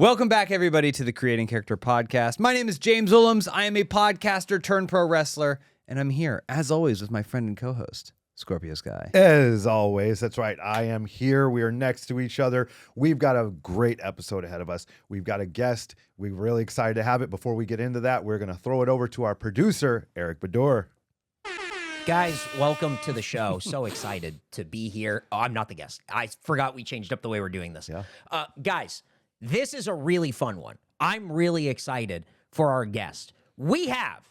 Welcome back, everybody, to the Creating Character Podcast. My name is James Willems. I am a podcaster turned pro wrestler, and I'm here, as always, with my friend and co-host, Scorpio Sky. As always, that's right. I am here. We are next to each other. We've got a great episode ahead of us. We've got a guest. We're really excited to have it. Before we get into that, we're going to throw it over to our producer, Eric Bador. Guys, welcome to the show. So excited to be here. Oh, I'm not the guest. I forgot we changed up the way we're doing this. Yeah. Guys, this is a really fun one. I'm really excited for our guest. We have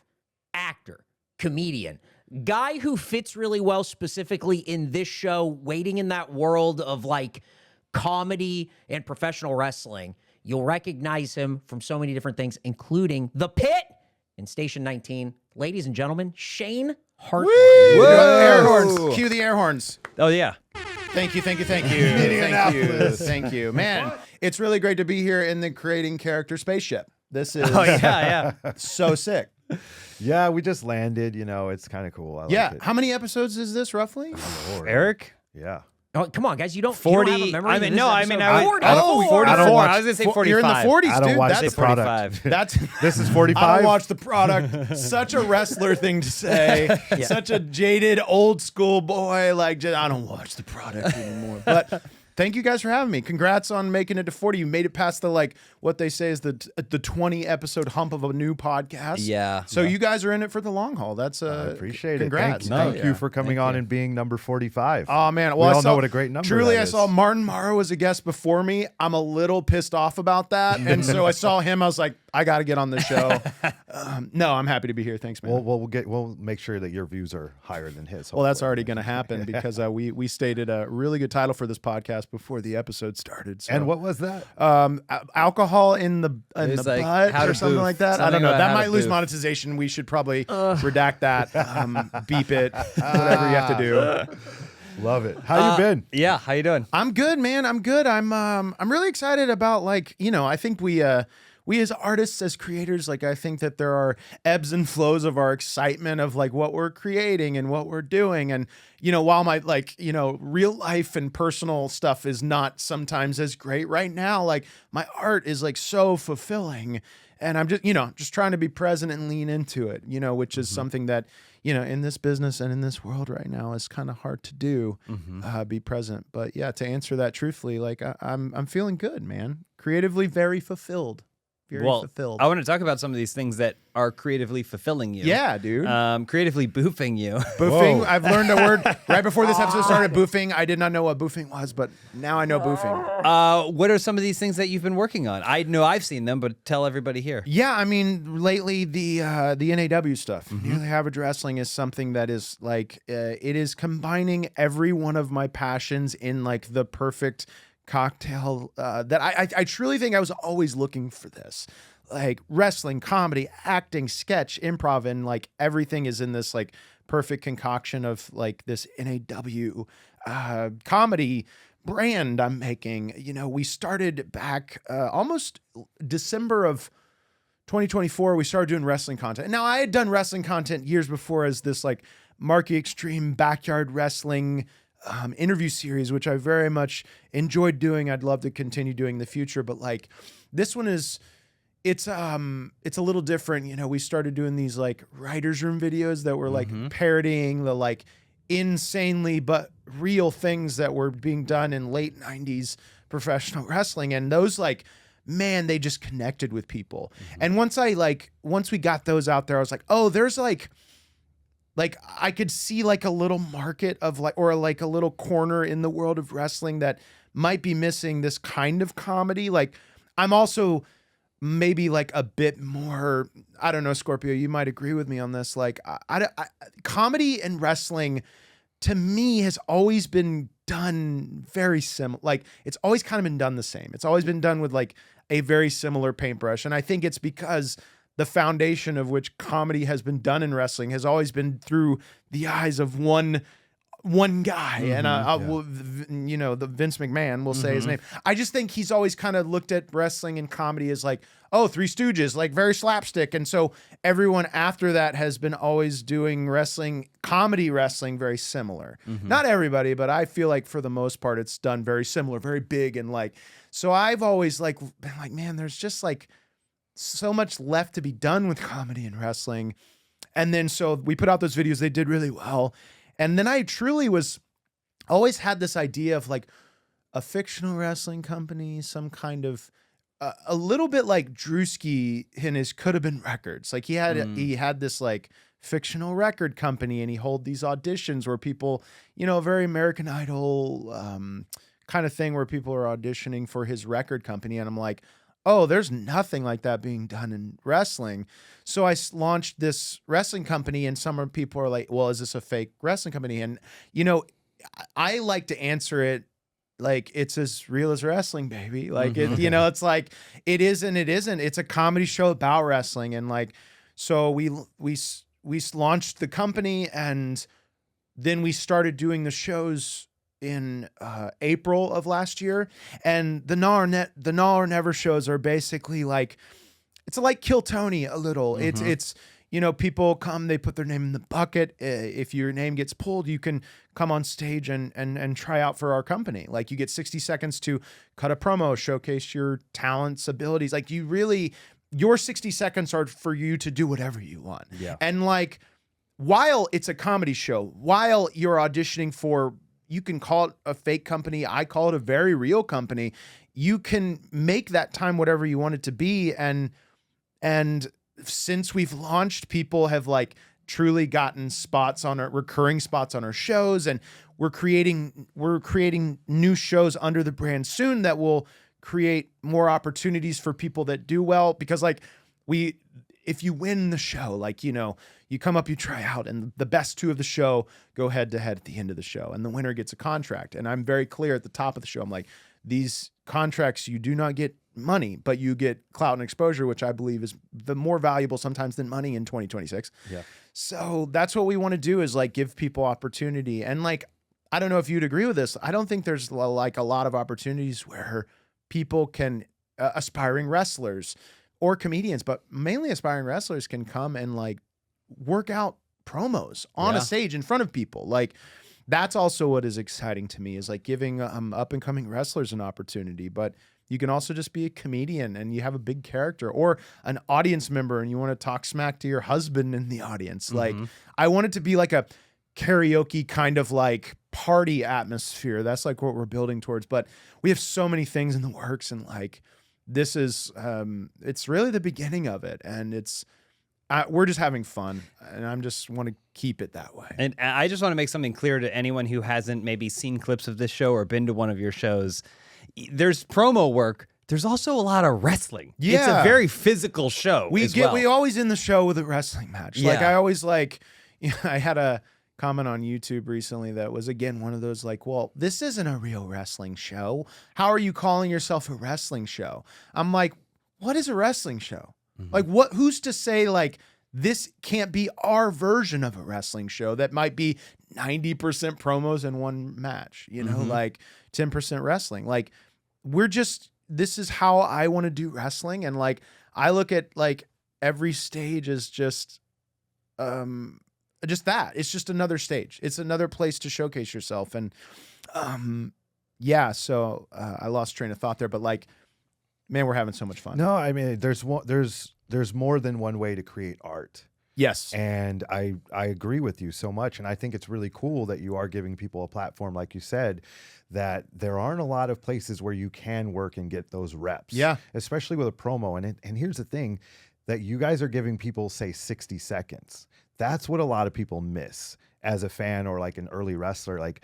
actor, comedian, guy who fits really well specifically in this show, waiting in that world of like comedy and professional wrestling. You'll recognize him from so many different things, including the Pitt in Station 19. Ladies and gentlemen, Shane Hartline. Air horns. Cue the air horns. Oh, yeah. Thank you. Thank you. Man, it's really great to be here in the Creating Character spaceship. This is Yeah. so sick. Yeah, we just landed. You know, it's kind of cool. I Yeah. like it. How many episodes is this roughly? Lord. Eric? Yeah. Oh, come on, guys. You don't 40. have a memory I of mean, this no, I episode? mean, I would. 44. I don't watch- I was going to say 45. You're in the 40s, I don't dude. watch That's the product. 45. That's This is I 45. don't watch the product. Such a wrestler thing to say. Such a jaded old school boy. Like, I don't watch the product anymore. But thank you guys for having me. Congrats on making it to 40. You made it past the, like, what they say is the 20 episode hump of a new podcast. Yeah. So you guys are in it for the long haul. That's I appreciate congrats. it. Thank yeah. you for coming on and being number 45. Oh man, we well, all know what a great number Truly, that I is. saw Martin Morrow as a guest before me. I'm a little pissed off about that, and so I saw him. I was like, I got to get on the show. No, I'm happy to be here. Thanks, man. We'll make sure that your views are higher than his. Well, that's hopefully. already going to happen because we stated a really good title for this podcast before the episode started. So. And what was that? Alcohol in the It was like butt how or to something boof. like that. I Something don't know. about That how might to lose boof. monetization. We should probably redact that, beep it, whatever you have to do. Love it. How you been? Yeah, how you doing? I'm good, man. I'm good. I'm really excited about, like, you know, I think we as artists, as creators, like, I think that there are ebbs and flows of our excitement of like what we're creating and what we're doing. And, you know, while my, like, you know, real life and personal stuff is not sometimes as great right now, like my art is like so fulfilling. And I'm just, you know, just trying to be present and lean into it, you know, which is something that, you know, in this business and in this world right now is kind of hard to do, be present. But yeah, to answer that truthfully, like I'm feeling good, man. Creatively very fulfilled. Very fulfilled. I want to talk about some of these things that are creatively fulfilling you. Yeah, dude. Creatively boofing you. Boofing. Whoa. I've learned a word right before this episode started. Boofing. I did not know what boofing was, but now I know boofing. What are some of these things that you've been working on? I know I've seen them, but tell everybody here. Yeah, I mean, lately the NAW stuff, Nearly Average Wrestling, is something that is like it is combining every one of my passions in like the perfect cocktail that I truly think I was always looking for this. Like wrestling, comedy, acting, sketch, improv, and like everything is in this like perfect concoction of like this NAW comedy brand I'm making. You know, we started back almost December of 2024. We started doing wrestling content. Now, I had done wrestling content years before as this like Marky Extreme backyard wrestling interview series, which I very much enjoyed doing. I'd love to continue doing in the future, but like this one is. It's a little different. You know, we started doing these like writer's room videos that were like parodying the like insanely but real things that were being done in late 90s professional wrestling. And those like, man, they just connected with people. And once we got those out there, I was like, oh, there's like I could see like a little market of like, or like a little corner in the world of wrestling that might be missing this kind of comedy. Like I'm also maybe like a bit more, I don't know, Scorpio, you might agree with me on this. Like I comedy and wrestling to me has always been done very similar. Like it's always kind of been done the same. It's always been done with like a very similar paintbrush. And I think it's because the foundation of which comedy has been done in wrestling has always been through the eyes of one one guy, and the Vince McMahon will say his Mm-hmm. name. I just think he's always kind of looked at wrestling and comedy as like, oh, Three Stooges, like very slapstick, and so everyone after that has been always doing comedy wrestling, very similar. Not everybody, but I feel like for the most part, it's done very similar, very big, and like. So I've always like been like, man, there's just like so much left to be done with comedy and wrestling. And then so we put out those videos, they did really well. And then I truly always had this idea of like a fictional wrestling company, some kind of a little bit like Druski in his Could Have Been Records. Like he had this like fictional record company, and he hold these auditions where people, very American Idol kind of thing where people are auditioning for his record company. And I'm like, oh, there's nothing like that being done in wrestling. So I launched this wrestling company, and some people are like, well, is this a fake wrestling company? And, I like to answer it like it's as real as wrestling, baby. Like, it's like, it is and it isn't. It's a comedy show about wrestling. And like, so we launched the company, and then we started doing the shows in April of last year, and the Now or Never shows are basically like, it's like Kill Tony a little. It's people come, they put their name in the bucket. If your name gets pulled, you can come on stage and try out for our company. Like you get 60 seconds to cut a promo, showcase your talents, abilities. Like your 60 seconds are for you to do whatever you want. Yeah. And like, while it's a comedy show, while you're auditioning for, you can call it a fake company, I call it a very real company. You can make that time whatever you want it to be. And since we've launched, people have like truly gotten recurring spots on our shows, and we're creating new shows under the brand soon that will create more opportunities for people that do well. Because like if you win the show, like, you come up, you try out, and the best two of the show go head to head at the end of the show, and the winner gets a contract. And I'm very clear at the top of the show. I'm like, these contracts, you do not get money, but you get clout and exposure, which I believe is the more valuable sometimes than money in 2026. Yeah. So that's what we want to do, is like give people opportunity. And like, I don't know if you'd agree with this. I don't think there's like a lot of opportunities where people can, aspiring wrestlers or comedians, but mainly aspiring wrestlers, can come and like work out promos on a stage in front of people. Like, that's also what is exciting to me, is like giving up and coming wrestlers an opportunity. But you can also just be a comedian and you have a big character, or an audience member and you want to talk smack to your husband in the audience. Like, I want it to be like a karaoke kind of like party atmosphere. That's like what we're building towards. But we have so many things in the works, and like, this is it's really the beginning of it, and we're just having fun, and I'm just want to keep it that way. And I just want to make something clear to anyone who hasn't maybe seen clips of this show or been to one of your shows. There's promo work. There's also a lot of wrestling. Yeah. It's a very physical show. We always end the show with a wrestling match. Yeah. Like, I always like, I had a comment on YouTube recently that was, again, one of those like, well, this isn't a real wrestling show. How are you calling yourself a wrestling show? I'm like, what is a wrestling show? Like, who's to say like this can't be our version of a wrestling show that might be 90% promos in one match, like 10% wrestling. Like, this is how I want to do wrestling. And like, I look at like every stage as just that. It's just another stage. It's another place to showcase yourself. And so I lost train of thought there, but like, man, we're having so much fun. No, I mean, there's more than one way to create art. Yes. And I agree with you so much. And I think it's really cool that you are giving people a platform, like you said, that there aren't a lot of places where you can work and get those reps. Yeah. Especially with a promo. And here's the thing, that you guys are giving people, say, 60 seconds. That's what a lot of people miss as a fan or like an early wrestler. Like,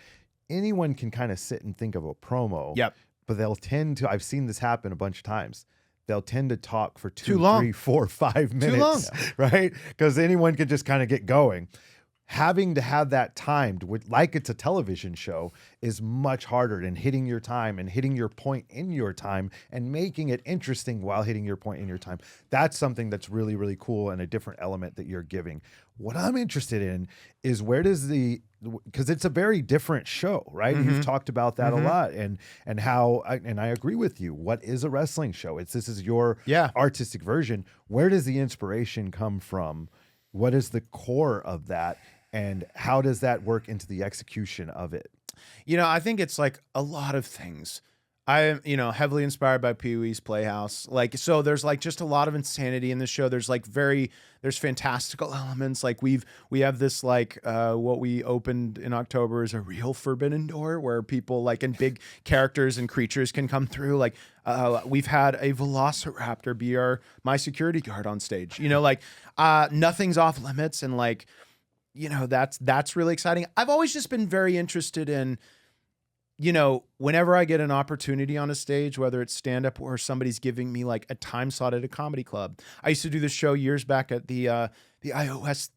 anyone can kind of sit and think of a promo. Yep. But they'll tend to, I've seen this happen a bunch of times. They'll tend to talk for 2, Too long. 3, 4, 5 minutes. Too long. Right? Because anyone could just kind of get going. having to have that timed like it's a television show is much harder than hitting your time and hitting your point in your time and making it interesting while hitting your point in your time. That's something that's really, really cool and a different element that you're giving. What I'm interested in is because it's a very different show, right? You've talked about that a lot and how, and I agree with you. What is a wrestling show? This is your artistic version. Where does the inspiration come from? What is the core of that? And how does that work into the execution of it? I think it's like a lot of things. I am, heavily inspired by PeeWee's Playhouse. So there's like just a lot of insanity in the show. There's there's fantastical elements. Like we have this what we opened in October is a real forbidden door where people and big characters and creatures can come through. We've had a velociraptor be my security guard on stage. Nothing's off limits and that's really exciting. I've always just been very interested in, whenever I get an opportunity on a stage, whether it's stand-up or somebody's giving me a time slot at a comedy club. I used to do this show years back at the iOS,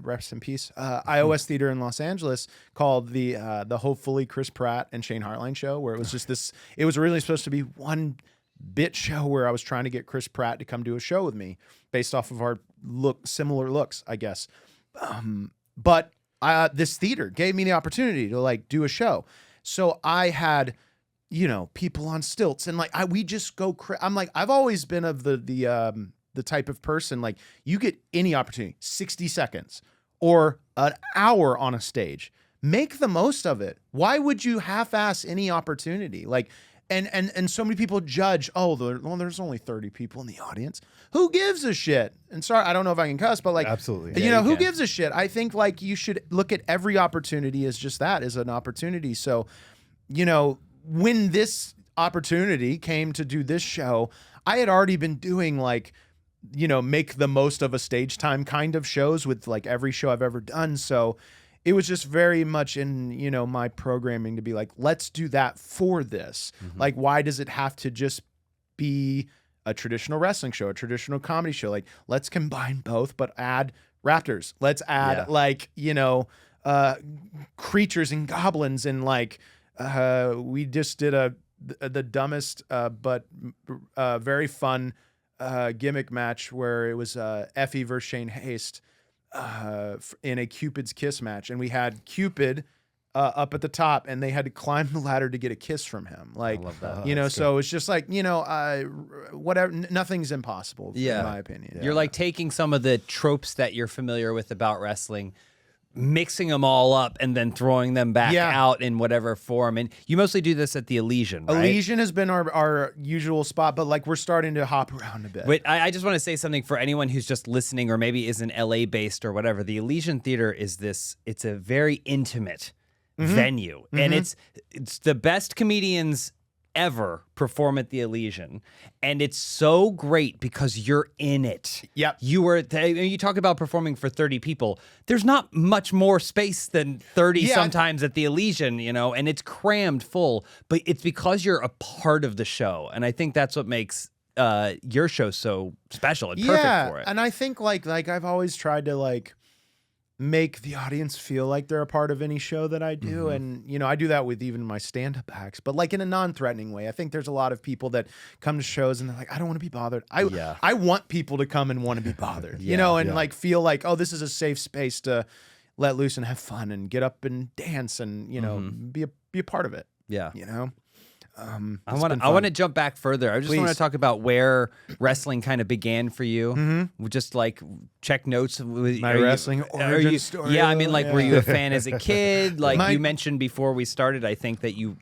rest in peace, iOS Theater in Los Angeles called the hopefully Chris Pratt and Shane Hartline show, where it was just this, it was originally supposed to be one bit show where I was trying to get Chris Pratt to come do a show with me based off of our similar looks, I guess. But this theater gave me the opportunity to do a show. So I had, people on stilts and we just go I'm I've always been of the type of person, you get any opportunity, 60 seconds or an hour on a stage, make the most of it. Why would you half-ass any opportunity? And so many people judge, there's only 30 people in the audience. Who gives a shit? And sorry, I don't know if I can cuss, but absolutely, who gives a shit? I think you should look at every opportunity as just that, as an opportunity. So, when this opportunity came to do this show, I had already been doing make the most of a stage time kind of shows with every show I've ever done. So it was just very much in, my programming to be let's do that for this. Why does it have to just be a traditional wrestling show, a traditional comedy show? Let's combine both, but add raptors. Let's add creatures and goblins. And we just did the dumbest, but very fun gimmick match where it was Effy versus Shane Haste. In a Cupid's kiss match, and we had Cupid up at the top, and they had to climb the ladder to get a kiss from him. I love that. So it's just whatever. Nothing's impossible, in my opinion. You're taking some of the tropes that you're familiar with about wrestling, mixing them all up and then throwing them back out in whatever form. And you mostly do this at the Elysian, right? Elysian has been our usual spot, but we're starting to hop around a bit. Wait, I just want to say something for anyone who's just listening or maybe isn't LA based or whatever. The Elysian Theater is it's a very intimate venue. And it's the best comedians ever perform at the Elysian, and it's so great because you're in it. Yep. You talk about performing for 30 people. There's not much more space than 30 sometimes at the Elysian, and it's crammed full, but it's because you're a part of the show. And I think that's what makes your show so special and perfect for it. And I think I've always tried to make the audience feel like they're a part of any show that I do. And, I do that with even my stand-up acts, but in a non-threatening way. I think there's a lot of people that come to shows and they're I don't want to be bothered. I want people to come and want to be bothered, and feel oh, this is a safe space to let loose and have fun and get up and dance and, be a part of it. Yeah. I want to jump back further. I just want to talk about where wrestling kind of began for you. Just check notes with my wrestling origin story. Yeah, I mean, were you a fan as a kid? You mentioned before we started, I think that you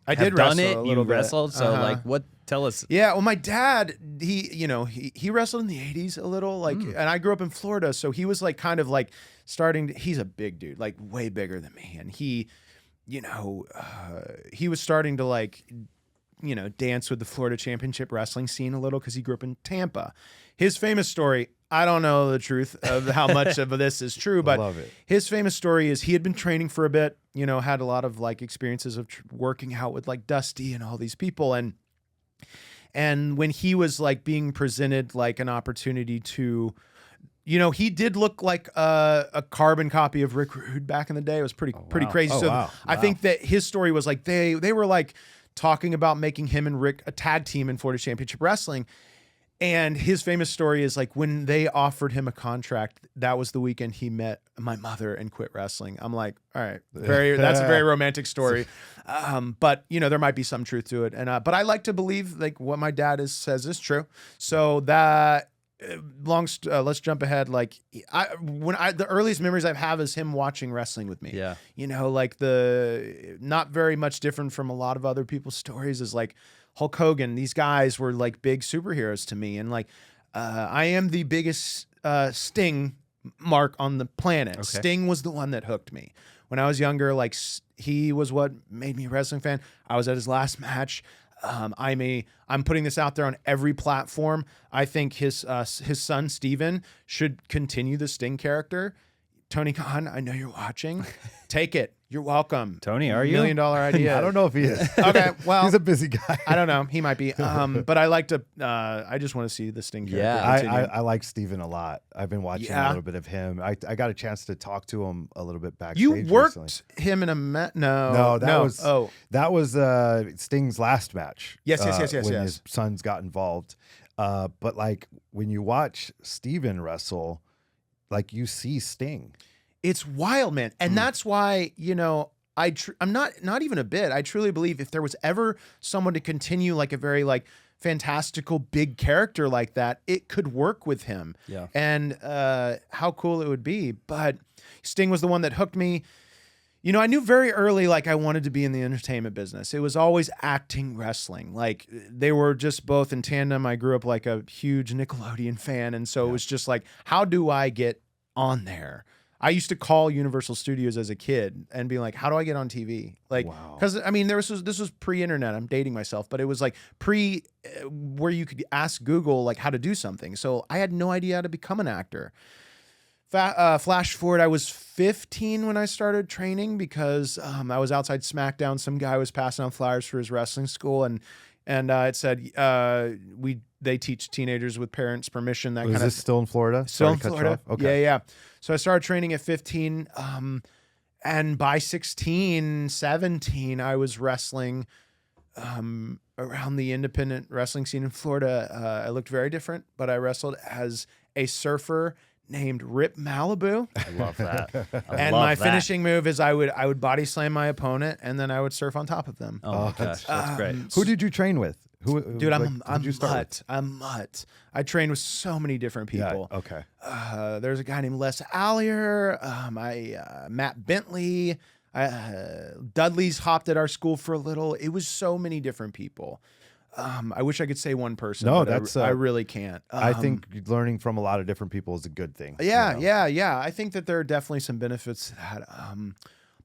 did done wrestle it. a You little bit. wrestled. So what? Tell us. Yeah, well, my dad, he wrestled in the 80s a little, and I grew up in Florida, so he was starting to, he's a big dude, way bigger than me, and he was starting to dance with the Florida Championship Wrestling scene a little because he grew up in Tampa. His famous story, I don't know the truth of how much of this is true, but love it. His famous story is he had been training for a bit, had a lot of experiences of working out with Dusty and all these people. And when he was being presented an opportunity to he did look like a carbon copy of Rick Rude back in the day. It was pretty crazy. Oh, So wow. I think that his story was like they were like talking about making him and Rick a tag team in Florida Championship Wrestling. And his famous story is like when they offered him a contract, that was the weekend he met my mother and quit wrestling. I'm like, all right, that's a very romantic story. But there might be some truth to it. And but I like to believe like what my dad says is true. So that let's jump ahead. Like the earliest memories I have is him watching wrestling with me. Yeah. Like the not very much different from a lot of other people's stories is like Hulk Hogan. These guys were like big superheroes to me. And like, I am the biggest Sting mark on the planet. Okay. Sting was the one that hooked me. When I was younger, like he was what made me a wrestling fan. I was at his last match. I'm putting this out there on every platform. I think his son, Steven, should continue the Sting character. Tony Khan, I know you're watching. Take it. You're welcome. Tony, are you? $1 million idea. I don't know if he is. Okay, well, he's a busy guy. I don't know. He might be. But I like to. I just want to see the Sting character. Yeah. continue. I like Steven a lot. I've been watching a little bit of him. I got a chance to talk to him a little bit backstage. You worked recently. him in a No, that was Sting's last match. Yes. When his sons got involved. But like when you watch Steven wrestle, like you see Sting. It's wild, man. And that's why, I'm not even a bit. I truly believe if there was ever someone to continue like a very like fantastical big character like that, it could work with him. Yeah. And how cool it would be. But Sting was the one that hooked me. I knew very early like I wanted to be in the entertainment business. It was always acting, wrestling. Like they were just both in tandem. I grew up like a huge Nickelodeon fan. And so it was just like, how do I get on there? I used to call Universal Studios as a kid and be like, how do I get on TV? Like, because I mean, this was pre-internet. I'm dating myself, but it was like where you could ask Google like how to do something. So I had no idea how to become an actor. Flash forward, I was 15 when I started training because I was outside SmackDown. Some guy was passing out flyers for his wrestling school, and it said they teach teenagers with parents' permission. That Was kind this of still in Florida? still Sorry in to cut you Florida. off. Okay. Yeah. So I started training at 15, and by 16, 17, I was wrestling around the independent wrestling scene in Florida. I looked very different, but I wrestled as a surfer named Rip Malibu. I love that. And my finishing move is I would body slam my opponent, and then I would surf on top of them. Oh my gosh, that's great. Who did you train with? Dude, I'm you start mutt. I'm mutt. I trained with so many different people. Yeah, okay. There's a guy named Les Allier. Matt Bentley. Dudley's hopped at our school for a little. It was so many different people. I wish I could say one person. No, but I really can't. I think learning from a lot of different people is a good thing. Yeah. I think that there are definitely some benefits to that.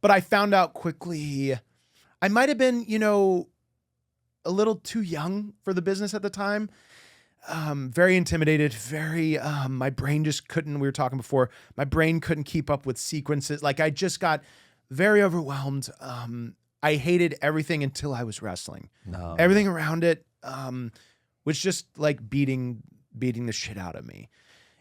But I found out quickly, I might have been, a little too young for the business at the time. Very intimidated, my brain just couldn't, we were talking before, my brain couldn't keep up with sequences. Like I just got very overwhelmed. I hated everything until I was wrestling. No. Everything around it was just like beating the shit out of me.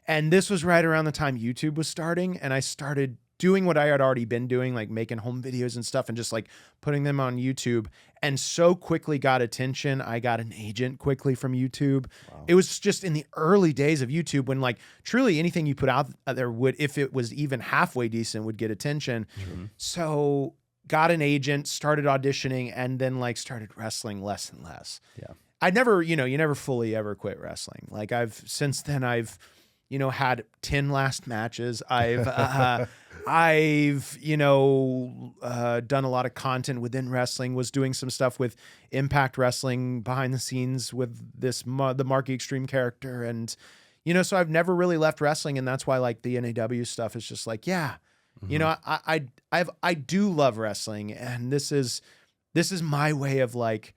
And this was right around the time YouTube was starting, and I started doing what I had already been doing, like making home videos and stuff and just like putting them on YouTube, and so quickly got attention. I got an agent quickly from YouTube. Wow. It was just in the early days of YouTube when like truly anything you put out there would, if it was even halfway decent, would get attention. Mm-hmm. So got an agent, started auditioning, and then like started wrestling less and less. Yeah. I never, you never fully ever quit wrestling. Like since then I've had 10 last matches. I've done a lot of content within wrestling, was doing some stuff with Impact Wrestling behind the scenes with the Marky Extreme character. And, so I've never really left wrestling. And that's why like the NAW stuff is just like, mm-hmm. I do love wrestling. And this is my way of like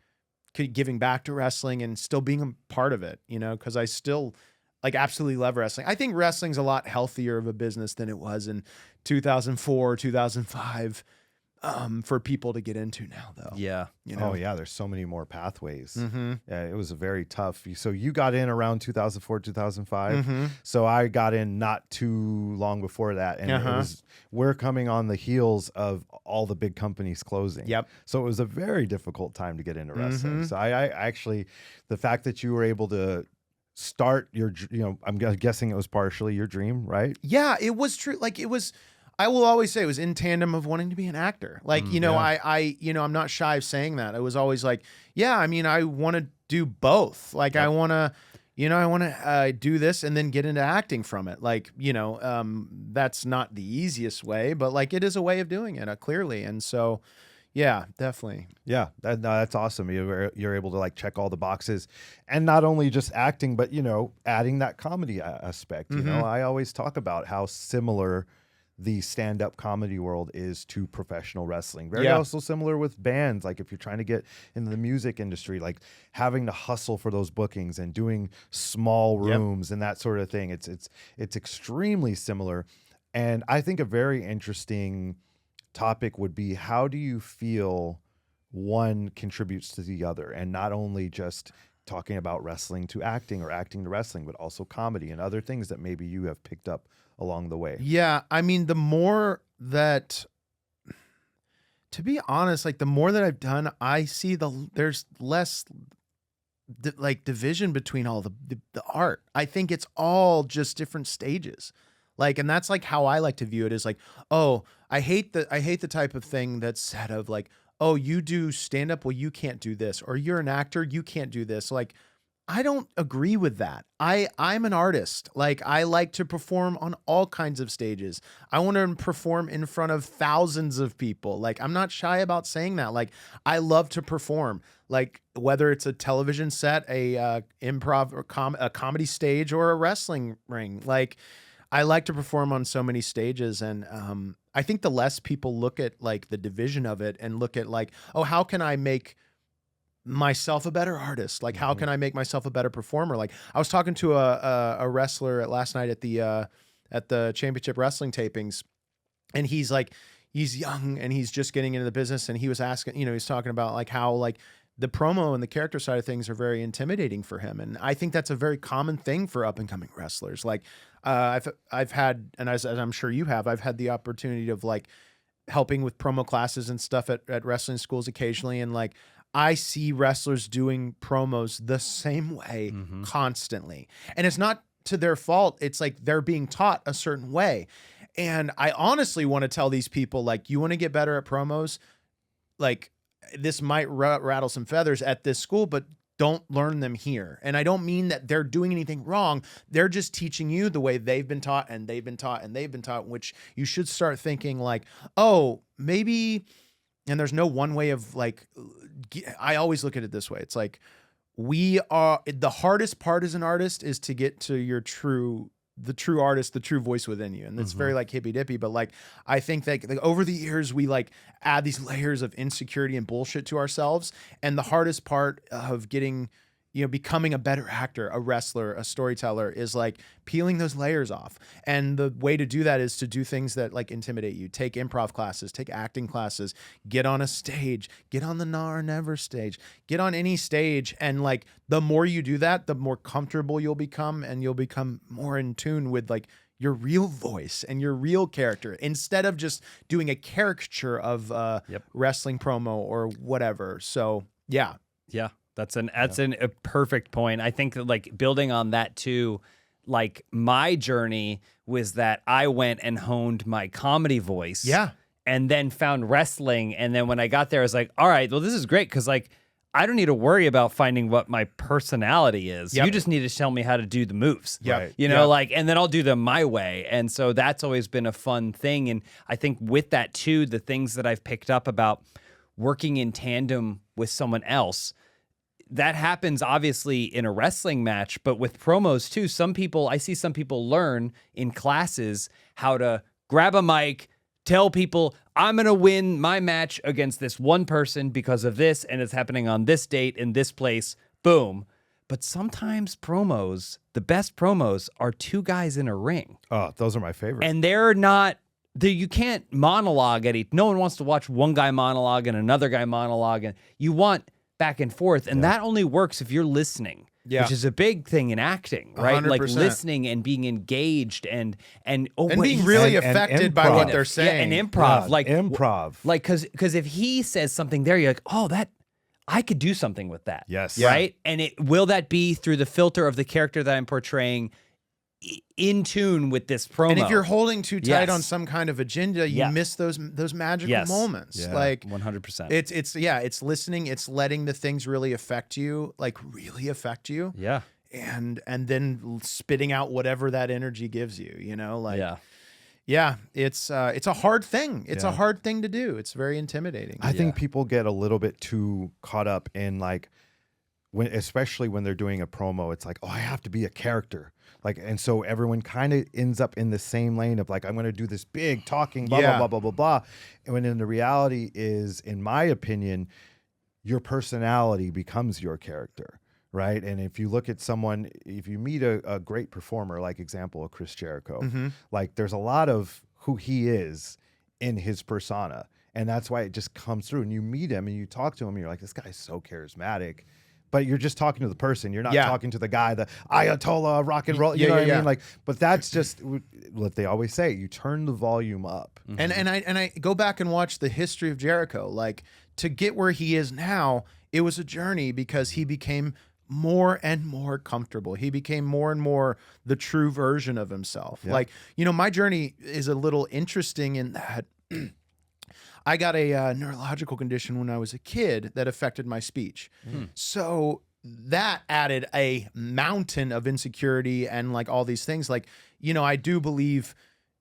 giving back to wrestling and still being a part of it, cause I still like absolutely love wrestling. I think wrestling's a lot healthier of a business than it was in 2004, 2005. for people to get into now, though. Yeah. You know? Oh yeah, there's so many more pathways. Mm-hmm. Yeah, it was a very tough. So you got in around 2004, 2005. Mm-hmm. So I got in not too long before that, and we're coming on the heels of all the big companies closing. Yep. So it was a very difficult time to get into wrestling. So I actually, the fact that you were able to start your, I'm guessing it was partially your dream, right? Yeah, it was true. Like it was. I will always say it was in tandem of wanting to be an actor. Like, I'm not shy of saying that. I was always like, yeah, I mean, I want to do both. Like, I want to, do this and then get into acting from it. Like, that's not the easiest way, but like it is a way of doing it, clearly. And so, yeah, definitely. Yeah, that's awesome. You're able to like check all the boxes, and not only just acting, but adding that comedy aspect. I always talk about how similar the stand-up comedy world is to professional wrestling. Very also similar with bands. Like if you're trying to get into the music industry, like having to hustle for those bookings and doing small rooms and that sort of thing. It's extremely similar. And I think a very interesting topic would be, how do you feel one contributes to the other, and not only just talking about wrestling to acting or acting to wrestling, but also comedy and other things that maybe you have picked up along the way. Yeah, I mean, the more that, to be honest, like the more that I've done, I see there's less division between all the art. I think it's all just different stages. Like, and that's like how I like to view it, is like, oh, I hate the type of thing that's said of like, oh, you do stand up, well, you can't do this, or you're an actor, you can't do this. Like, I don't agree with that. I'm an artist. Like, I like to perform on all kinds of stages. I want to perform in front of thousands of people. Like, I'm not shy about saying that. Like, I love to perform. Like, whether it's a television set, a improv or a comedy stage, or a wrestling ring. Like, I like to perform on so many stages, and I think the less people look at like the division of it and look at like, oh, how can I make myself a better artist? Like, how can I make myself a better performer? Like, I was talking to a wrestler last night at the championship wrestling tapings, and he's young and he's just getting into the business, and he was asking, he's talking about like how like the promo and the character side of things are very intimidating for him. And I think that's a very common thing for up and coming wrestlers. Like, I've had, and as I'm sure you have, I've had the opportunity of like helping with promo classes and stuff at wrestling schools occasionally. And like, I see wrestlers doing promos the same way constantly. And it's not to their fault. It's like they're being taught a certain way. And I honestly want to tell these people, like, you want to get better at promos, like, this might rattle some feathers at this school, but don't learn them here. And I don't mean that they're doing anything wrong. They're just teaching you the way they've been taught, and they've been taught, and they've been taught, which you should start thinking like, oh, maybe, and there's no one way of like, I always look at it this way. It's like, the hardest part as an artist is to get to the true artist, the true voice within you. And it's very like hippy dippy, but like, I think that like, over the years, we like add these layers of insecurity and bullshit to ourselves. And the hardest part of getting, becoming a better actor, a wrestler, a storyteller, is like peeling those layers off. And the way to do that is to do things that like intimidate you. Take improv classes, take acting classes, get on a stage, get on the Now or Never stage, get on any stage. And like, the more you do that, the more comfortable you'll become, and you'll become more in tune with like your real voice and your real character, instead of just doing a caricature of wrestling promo or whatever. So yeah. Yeah. That's a perfect point. I think that like building on that too, like my journey was that I went and honed my comedy voice. Yeah. And then found wrestling. And then when I got there, I was like, all right, well, this is great. Cause like, I don't need to worry about finding what my personality is. Yep. You just need to tell me how to do the moves. Yeah. Right. Like, and then I'll do them my way. And so that's always been a fun thing. And I think with that too, the things that I've picked up about working in tandem with someone else, that happens obviously in a wrestling match, but with promos too. I see some people learn in classes how to grab a mic, tell people, I'm going to win my match against this one person because of this, and it's happening on this date in this place. Boom. But sometimes the best promos are two guys in a ring. Oh, those are my favorite. And they're not you can't monologue no one wants to watch one guy monologue and another guy monologue, and you want back and forth, and that only works if you're listening. Yeah. Which is a big thing in acting, right? Like 100%. listening and being engaged and being really affected by what they're saying. Yeah, and improv, like improv, like because if he says something there, you're like, oh, that I could do something with that. Yes. Right. And will that be through the filter of the character that I'm portraying, in tune with this promo? And if you're holding too tight Yes. on some kind of agenda, you miss those magical Yes. moments. Yeah. Like 100%. it's listening, it's letting the things really affect you, like really affect you. Yeah. And then spitting out whatever that energy gives you, like it's a hard thing. It's a hard thing to do. It's very intimidating. I think people get a little bit too caught up in like especially when they're doing a promo, it's like, oh, I have to be a character. Like, and so everyone kind of ends up in the same lane of like, I'm going to do this big talking, blah, blah, blah, blah, blah, blah. And when in the reality is, in my opinion, your personality becomes your character, right? And if you look at someone, if you meet a great performer, like example of Chris Jericho, like there's a lot of who he is in his persona. And that's why it just comes through. And you meet him and you talk to him and you're like, this guy's so charismatic. But you're just talking to the person. You're not talking to the guy, the Ayatollah of rock and roll. You know what I mean? Like, but that's just what they always say. You turn the volume up. And I go back and watch the history of Jericho. Like, to get where he is now, it was a journey because he became more and more comfortable. He became more and more the true version of himself. Yeah. Like, my journey is a little interesting in that I got a neurological condition when I was a kid that affected my speech. So that added a mountain of insecurity and like all these things. Like, I do believe,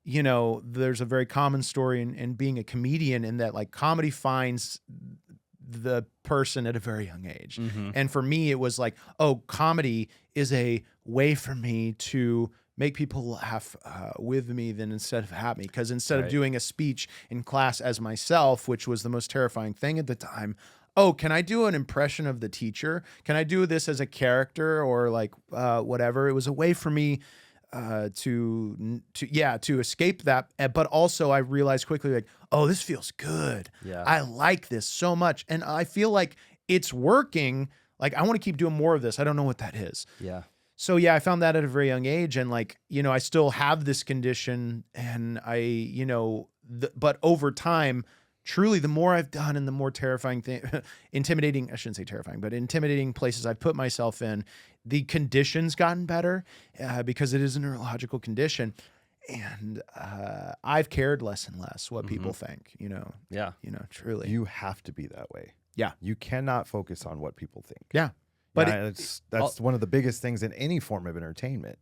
there's a very common story in being a comedian in that like comedy finds the person at a very young age. And for me, it was like, oh, comedy is a way for me to make people laugh with me than instead of at me. Because instead of doing a speech in class as myself, which was the most terrifying thing at the time, oh, can I do an impression of the teacher? Can I do this as a character or like whatever? It was a way for me to escape that. But also I realized quickly like, oh, this feels good. Yeah. I like this so much. And I feel like it's working. Like I want to keep doing more of this. I don't know what that is. Yeah. So I found that at a very young age, and like, I still have this condition, and but over time, truly, the more I've done and the more terrifying intimidating, I shouldn't say terrifying, but intimidating places I've put myself in, the condition's gotten better because it is a neurological condition. And I've cared less and less what people think, Yeah. Truly. You have to be that way. Yeah. You cannot focus on what people think. Yeah. But But that's one of the biggest things in any form of entertainment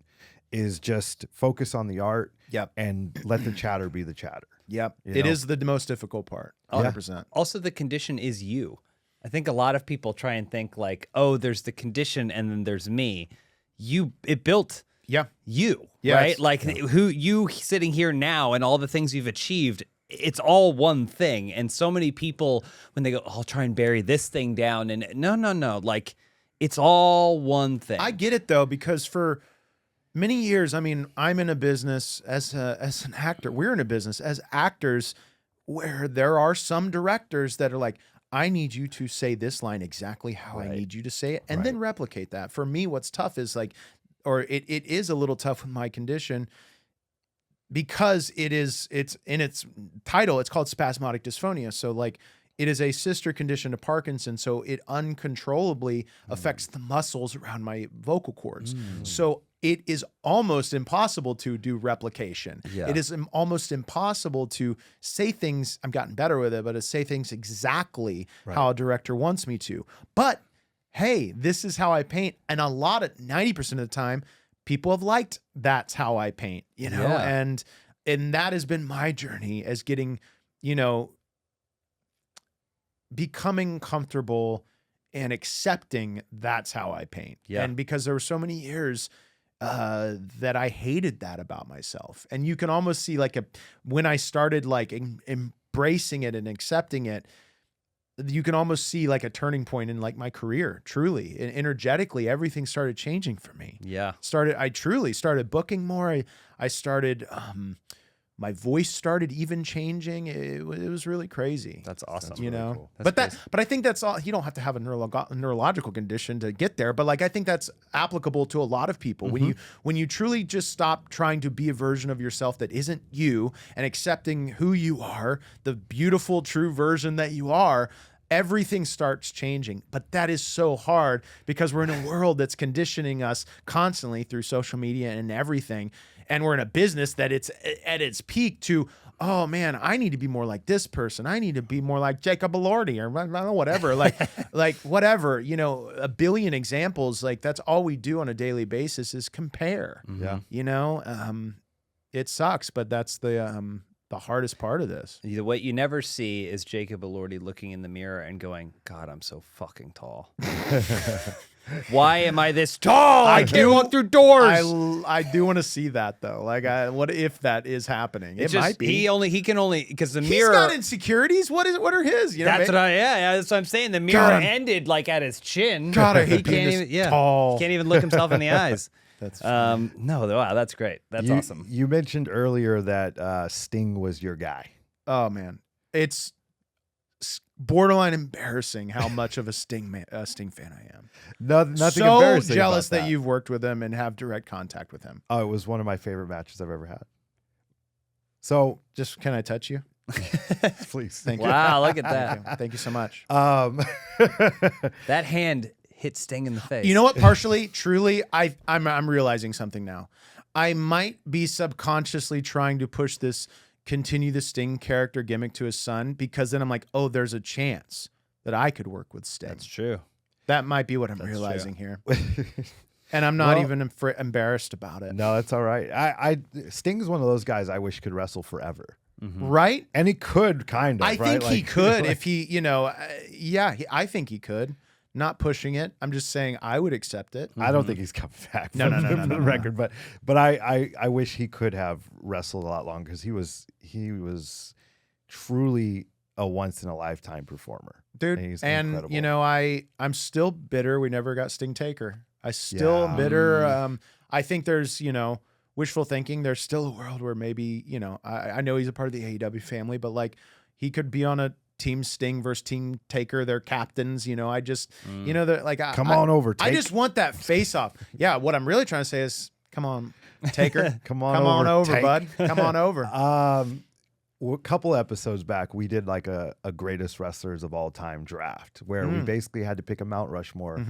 is just focus on the art and let the chatter be the chatter. Yep. You It know? is the most difficult part. 100%. Also, the condition is you. I think a lot of people try and think like, oh, there's the condition and then there's me. It built you, Yes. right? Like who you sitting here now and all the things you've achieved, it's all one thing. And so many people, when they go, I'll try and bury this thing down. And no. Like, it's all one thing. I get it though, because for many years, I mean, I'm in a business as an actor. We're in a business as actors where there are some directors that are like, I need you to say this line exactly how I need you to say it, and then replicate that. For me, what's tough is like, or it is a little tough with my condition because it's in its title, it's called spasmodic dysphonia. So like, it is a sister condition to Parkinson's, so it uncontrollably affects the muscles around my vocal cords. So it is almost impossible to do replication. Yeah. It is almost impossible to say things, I've gotten better with it, but to say things exactly how a director wants me to. But hey, this is how I paint. And 90% of the time, people have liked that's how I paint, and that has been my journey as getting, becoming comfortable and accepting that's how I paint. Yeah. And because there were so many years that I hated that about myself. And you can almost see like when I started like embracing it and accepting it, you can almost see like a turning point in like my career, truly. And energetically, everything started changing for me. Yeah. I truly started booking more. I started My voice started even changing. It was really crazy. That's awesome. You know, cool. That's but I think that's all. You don't have to have a neurological condition to get there. But like, I think that's applicable to a lot of people. When you truly just stop trying to be a version of yourself that isn't you and accepting who you are, the beautiful, true version that you are, everything starts changing. But that is so hard because we're in a world that's conditioning us constantly through social media and everything. And we're in a business that it's at its peak to, oh man, I need to be more like this person. I need to be more like Jacob Elordi or I don't know, whatever. like whatever, you know, a billion examples. Like that's all we do on a daily basis is compare. Yeah. You know, it sucks, but that's the hardest part of this. What you never see is Jacob Elordi looking in the mirror and going, God, I'm so fucking tall. Why am I this tall? I can't walk through doors. I do want to see that though. Like, what if that is happening? It might be. He can only because the He's mirror. got insecurities. What are his? You know, That's what that's what I'm saying. The mirror ended like at his chin. God, I He hate being can't this even, tall. He can't even look himself in the eyes. That's no, wow, that's great. That's awesome. You mentioned earlier that Sting was your guy. Oh man, it's borderline embarrassing how much of a Sting fan I am. Nothing So embarrassing jealous about that you've worked with him and have direct contact with him. Oh, it was one of my favorite matches I've ever had. So Just can I touch you? please. Thank you. Wow, look at that. Thank you so much. That hand hit Sting in the face. You know what? Partially, truly, I'm realizing something now. I might be subconsciously trying to push this, continue the Sting character gimmick to his son, because then I'm like, oh, there's a chance that I could work with Sting. That's true. That might be what I'm realizing here. And I'm not even embarrassed about it. No, that's all right. Sting's one of those guys I wish could wrestle forever. Right? And he could kind of. I think right? he could if he, you know, I think he could. Not pushing it. I'm just saying I would accept it. I don't think he's coming back. No, from no, no, the record, but I wish he could have wrestled a lot longer because he was truly a once in a lifetime performer, Dude. he's And incredible. you know, I'm still bitter we never got Sting Taker. I still am bitter. I think there's, you know, wishful thinking. There's still a world where maybe, you know, I know he's a part of the AEW family, but like he could be on a Team Sting versus Team Taker. They're captains, you know. I just, you know, they're like, Come on over, I Take. just want that face off. Yeah, what I'm really trying to say is, come on, Taker. Come on over, Take. bud. Come on over. A couple episodes back, we did like a greatest wrestlers of all time draft where we basically had to pick a Mount Rushmore,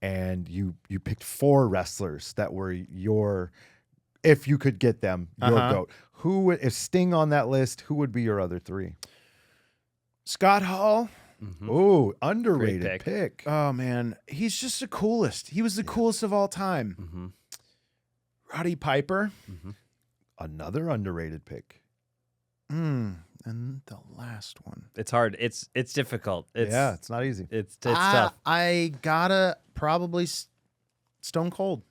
and you picked 4 wrestlers that were your, if you could get them, your goat. Who would, if Sting on that list, who would be your other 3? Scott Hall. Ooh, underrated Great pick. Oh man, he's just the coolest. He was the coolest of all time. Roddy Piper. Another underrated pick. And the last one. It's hard. It's difficult. It's not easy. It's tough. I gotta probably Stone Cold.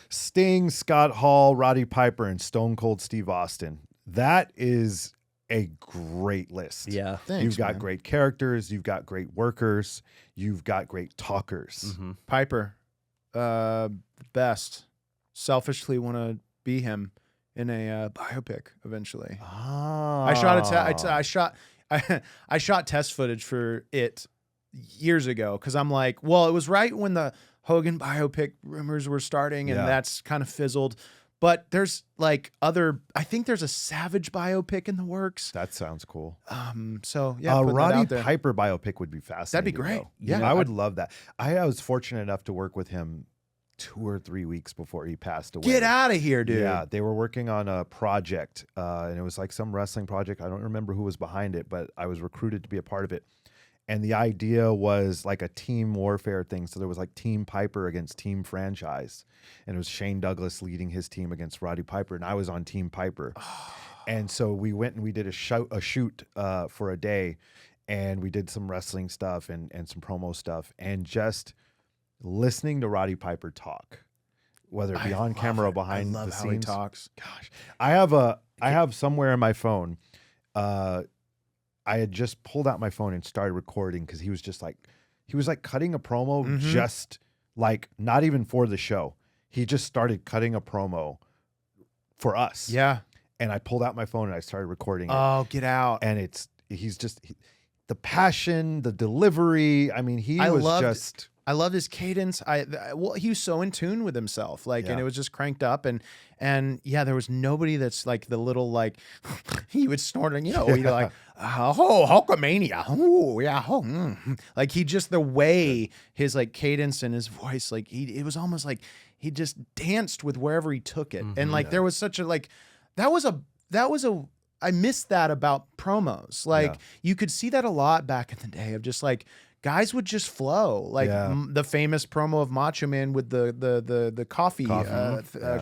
Sting, Scott Hall, Roddy Piper, and Stone Cold Steve Austin. That is a great list. Yeah. Thanks, you've got man. great characters, you've got great workers, you've got great talkers. Piper, best. Selfishly want to be him in a biopic eventually. Ah. I shot test footage for it years ago because I'm like, well, it was right when the Hogan biopic rumors were starting, and that's kind of fizzled. But there's like I think there's a Savage biopic in the works. That sounds cool. So yeah, putting that Roddy out there. Piper biopic would be fascinating. That'd be great. though. Yeah. I would love that. I was fortunate enough to work with him 2 or 3 weeks before he passed away. Get out of here, dude. Yeah, they were working on a project, and it was like some wrestling project. I don't remember who was behind it, but I was recruited to be a part of it. And the idea was like a team warfare thing. So there was like Team Piper against Team Franchise. And it was Shane Douglas leading his team against Roddy Piper. And I was on Team Piper. And so we went and we did a shoot for a day. And we did some wrestling stuff and some promo stuff. And just listening to Roddy Piper talk, whether it be on camera or behind the scenes. How he talks. Gosh, I have somewhere in my phone, I had just pulled out my phone and started recording because he was cutting a promo, just like not even for the show. He just started cutting a promo for us. Yeah. and I pulled out my phone and I started recording it. Oh, get out. And the passion, the delivery. I mean, I loved his cadence. Well, he was so in tune with himself, like, and it was just cranked up, and yeah, there was nobody that's like the little like he would snort and he'd like Hulkamania, oh yeah, like he just the way his like cadence and his voice, like it was almost like he just danced with wherever he took it, and like there was such a like that was a I missed that about promos. Like you could see that a lot back in the day of just like guys would just flow. Like the famous promo of Macho Man with the coffee.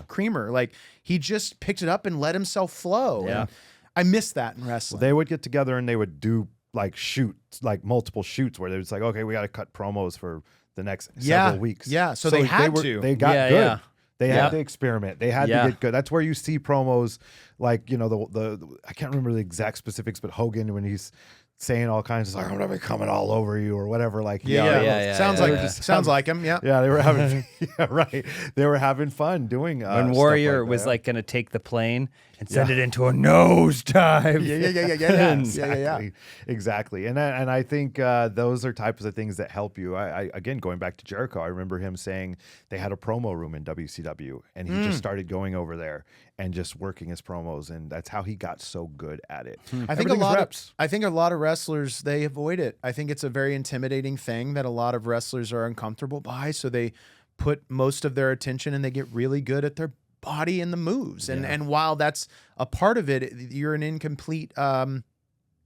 Creamer. Like he just picked it up and let himself flow. Yeah. And I missed that in wrestling. They would get together and they would do like shoots, like multiple shoots where they was like, okay, we got to cut promos for the next several weeks. Yeah. So they had to. They got good. Yeah. They had to experiment. They had to get good. That's where you see promos like, the I can't remember the exact specifics, but Hogan, when he's saying all kinds of like, I'm gonna be coming all over you or whatever. Like, sounds like him. Yeah. Yeah, they were having right. They were having fun doing when Warrior was like gonna take the plane and send it into a nosedive. Exactly. And I think those are types of things that help you. I again, going back to Jericho, I remember him saying they had a promo room in WCW and he just started going over there and just working his promos, and that's how he got so good at it. I think a lot of wrestlers, they avoid it. I think it's a very intimidating thing that a lot of wrestlers are uncomfortable by, so they put most of their attention and they get really good at their body and the moves. And while that's a part of it, you're an incomplete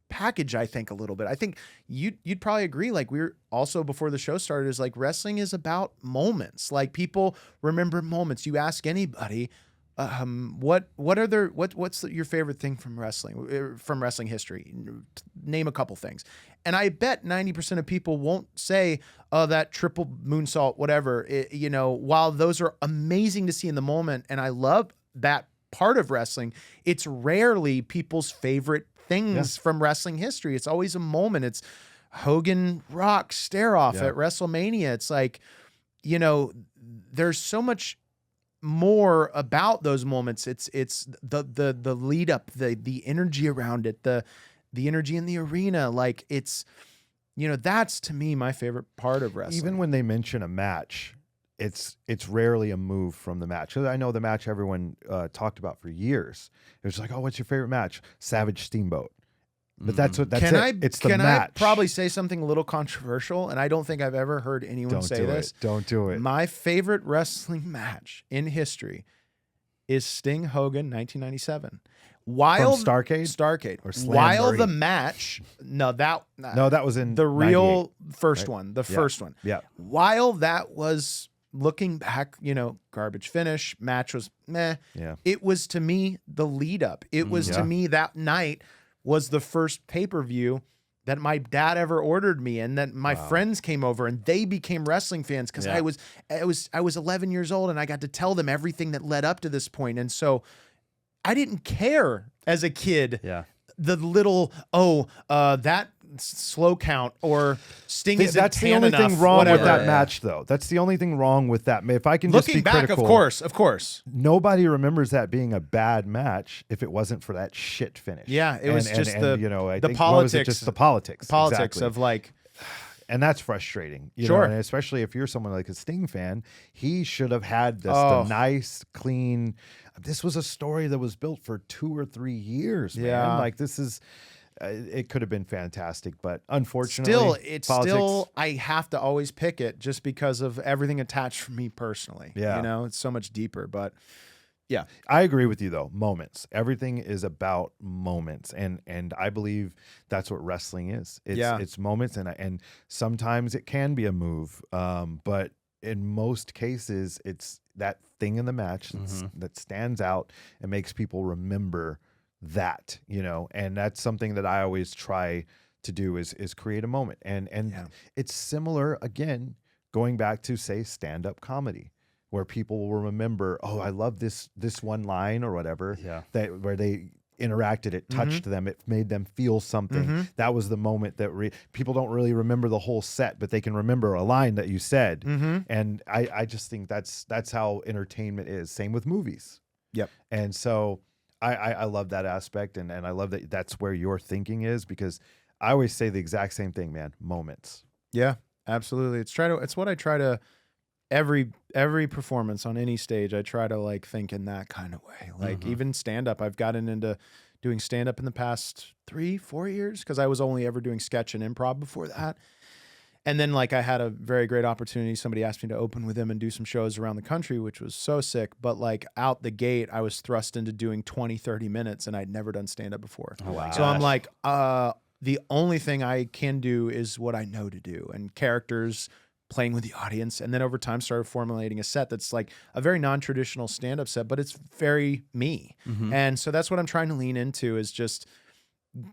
package, I think, a little bit. I think you'd probably agree, like we were also before the show started, is like wrestling is about moments. Like people remember moments. You ask anybody, what's your favorite thing from wrestling history? Name a couple things. And I bet 90% of people won't say, oh, that triple moonsault, whatever. While those are amazing to see in the moment, and I love that part of wrestling, it's rarely people's favorite things from wrestling history. It's always a moment. It's Hogan Rock stare off at WrestleMania. It's like, there's so much more about those moments. It's the lead up, the energy around it, the energy in the arena. Like it's, that's to me my favorite part of wrestling. Even when they mention a match, it's rarely a move from the match. 'Cause I know the match everyone talked about for years. It was like, oh, what's your favorite match? Savage Steamboat. But that's it. It's the match. I probably say something a little controversial, and I don't think I've ever heard anyone say this. Don't do it. My favorite wrestling match in history is Sting Hogan 1997. Wild From Starrcade. Or Slam While Marine. the match, that was in the real 98, first right? one, the first one. Yeah. While that was looking back, garbage finish, match was meh. Yeah. It was to me the lead up. It was to me that night was the first pay-per-view that my dad ever ordered me, and that my friends came over and they became wrestling fans because I was 11 years old and I got to tell them everything that led up to this point. And so I didn't care as a kid. Yeah. The little that slow count or Sting isn't That's the tan only enough, thing wrong whatever. with that match, though. That's the only thing wrong with that. If I can just Looking be back, critical, of course. Nobody remembers that being a bad match if it wasn't for that shit finish. Yeah, it was just the politics. politics. The politics. Politics exactly. of like. And that's frustrating. You Sure. know, and especially if you're someone like a Sting fan, he should have had the nice, clean. This was a story that was built for 2 or 3 years, man. Yeah. Like this is. It could have been fantastic, but unfortunately, politics. I have to always pick it just because of everything attached for me personally. Yeah. It's so much deeper, but yeah. I agree with you though. Moments. Everything is about moments, and I believe that's what wrestling is. It's moments, and sometimes it can be a move, but in most cases, it's that thing in the match that stands out and makes people remember that, and that's something that I always try to do is create a moment, and it's similar again going back to say stand-up comedy, where people will remember, oh, I love this one line or whatever, where they interacted, it touched them, it made them feel something. That was the moment that people don't really remember the whole set, but they can remember a line that you said, and I just think that's how entertainment is. Same with movies. Yep. And so I love that aspect, and I love that that's where your thinking is, because I always say the exact same thing, man. Moments. Yeah, absolutely. It's what I try to every performance on any stage. I try to like think in that kind of way. Like even stand up, I've gotten into doing stand up in the past 3-4 years because I was only ever doing sketch and improv before that. And then like I had a very great opportunity. Somebody asked me to open with him and do some shows around the country, which was so sick. But like out the gate, I was thrust into doing 20-30 minutes and I'd never done stand up before. Oh, wow. So I'm like, the only thing I can do is what I know to do, and characters, playing with the audience. And then over time started formulating a set that's like a very non-traditional stand-up set, but it's very me. And so that's what I'm trying to lean into, is just,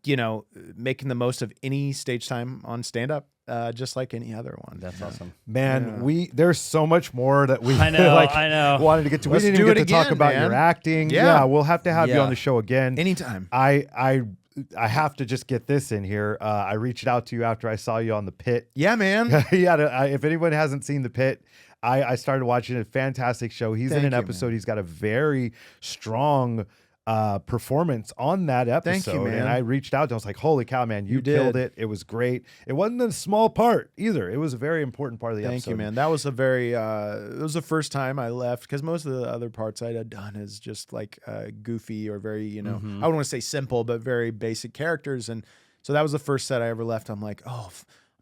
you know, making the most of any stage time on stand-up, just like any other one. That's awesome. Man, there's so much more that we I know, like, I know. wanted to get to. Let's we didn't do even it get to talk again, about man. your acting. Yeah. We'll have to have you Yeah. on the show again. Anytime. I have to just get this in here. I reached out to you after I saw you on the Pitt. Yeah, man. If anyone hasn't seen the Pitt, I started watching it. Fantastic show. He's in Thank an you, episode. man. He's got a very strong performance on that episode. Thank you, man. And I reached out and I was like, holy cow, man, you did. killed it. It was great. It wasn't a small part either. It was a very important part of the episode. Thank you, man. That was a very, it was the first time I left, because most of the other parts I had done is just like goofy or very, you know, I wouldn't want to say simple, but very basic characters. And so that was the first set I ever left. I'm like, oh,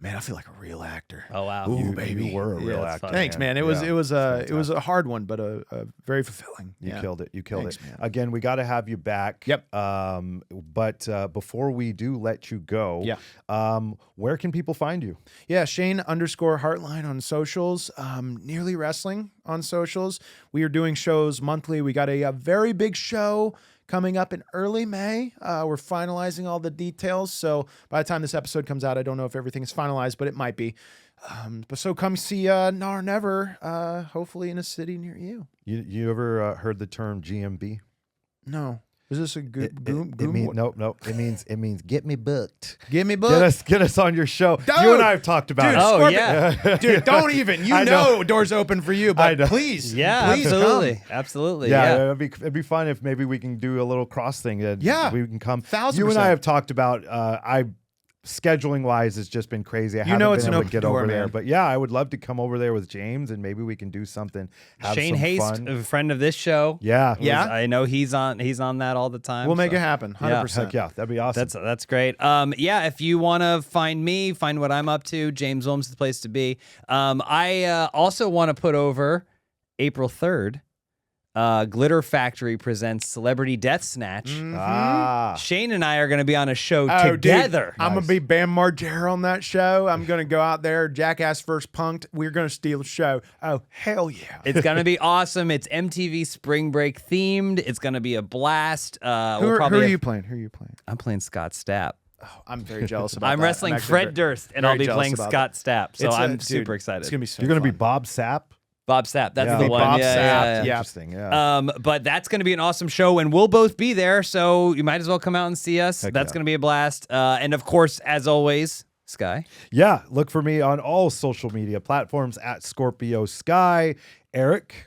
man, I feel like a real actor. Oh, wow. Ooh, baby. You were a real that's actor. fun. Thanks, man. It was fantastic. a hard one, but a very fulfilling. You killed it. You killed Thanks, it. man. Again, we got to have you back. Yep. But before we do let you go, where can people find you? Yeah, Shane_Hartline on socials. Nearly Wrestling on socials. We are doing shows monthly. We got a very big show coming up in early May. We're finalizing all the details. So by the time this episode comes out, I don't know if everything is finalized, but it might be. But so come see Now or Never, hopefully in a city near you. You ever heard the term GMB? No. Is this a good Nope. It means get me booked. Give me book. Get us on your show. Dude. You and I have talked about Dude, it. Oh, Scorpio. yeah. Dude, don't even. You I know. doors open for you, I but know. please. Yeah, please absolutely. come. Absolutely. Yeah, Yeah. it'd be fun if maybe we can do a little cross thing. Yeah. We can come. 1000%. You and I have talked about. Scheduling wise, it's just been crazy. I You know haven't it's been an able to open get over door, there, man. but yeah, I would love to come over there with James, and maybe we can do something. Have Shane some Haste, fun. a friend of this show. Yeah, Yeah. I know he's on that all the time. We'll make so. it happen. 100%. Heck yeah, that'd be awesome. That's great. Yeah, if you want to find me, find what I'm up to, James Willems is the place to be. I also want to put over April 3rd. Glitter Factory presents Celebrity Death Snatch. Shane and I are going to be on a show together. Dude, I'm going to be Bam Margera on that show. I'm going to go out there, Jackass First Punked. We're going to steal the show. Oh, hell yeah. It's going to be awesome. It's MTV Spring Break themed. It's going to be a blast. Who are you playing? I'm playing Scott Stapp. Oh, I'm very jealous about I'm that. wrestling actually Fred Durst, and very I'll be jealous playing about Scott Stapp. So It's I'm dude, super excited. It's going to be so You're going to be fun. Bob Sapp. Bob Stapp. That's Yeah. the one. Bob Yeah, Sapp. yeah, yeah. Yeah. Interesting. Yeah. But that's going to be an awesome show, and we'll both be there, so you might as well come out and see us. Heck That's yeah. going to be a blast. And of course, as always, Sky. Yeah, look for me on all social media platforms at Scorpio Sky. Eric.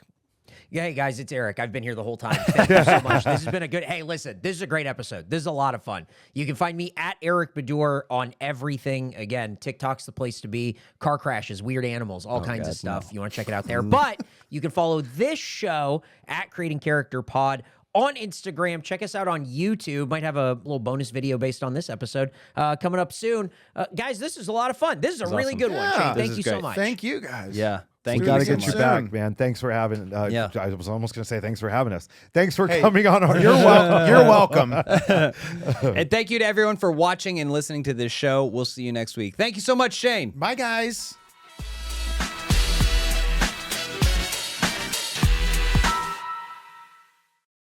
Yeah, hey guys, it's Eric. I've been here the whole time. Thank you so much. This has been a good. Hey, listen, this is a great episode. This is a lot of fun. You can find me at Eric Bedour on everything. Again, TikTok's the place to be. Car crashes, weird animals, all kinds of stuff. You want to check it out there. But you can follow this show at Creating Character Pod on Instagram. Check us out on YouTube. Might have a little bonus video based on this episode coming up soon. Guys, this is a lot of fun. This is a really good one. Yeah. Shane, This thank is you so great. much. Thank you, guys. Yeah. Thank We you. got to so get you much. back, man. Thanks for having. Yeah. I was almost going to say thanks for having us. Thanks for coming on our You're welcome. You're welcome. And thank you to everyone for watching and listening to this show. We'll see you next week. Thank you so much, Shane. Bye, guys.